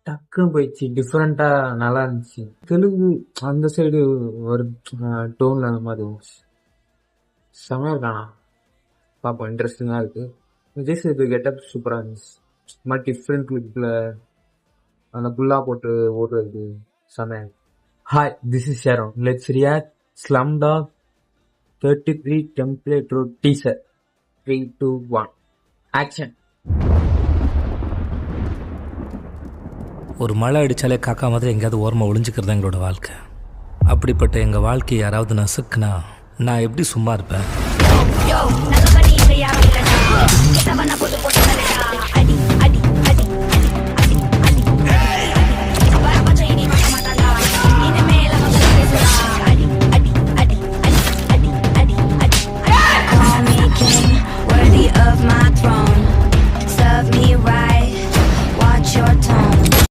டக்குன்னு போயிடுச்சு. டிஃப்ரெண்டா நல்லா இருந்துச்சு. தெலுங்கு அந்த சைடு ஒரு டோன்ல அந்த மாதிரி இருந்துச்சு. செமையா இருக்கானா பார்ப்போம், இன்ட்ரெஸ்டிங்கா இருக்கு. விஜய் சேது கெட்டப் சூப்பரா இருந்துச்சு. இந்த மாதிரி டிஃப்ரெண்ட் லுக்ல அந்த குல்லா போட்டு ஓடுறது செமையா இருக்கு. Hi, this is Sharon. Let's react Slumdog 33 template road teaser. 3, 2, 1 action. ஒரு மழை அடித்தாலே காக்கா மாதிரி எங்கேயாவது ஓரமாக ஒளிஞ்சிக்கிறது எங்களோட வாழ்க்கை. அப்படிப்பட்ட எங்கள் வாழ்க்கையை யாராவது நசுக்குனா நான் எப்படி சும்மா இருப்பேன்?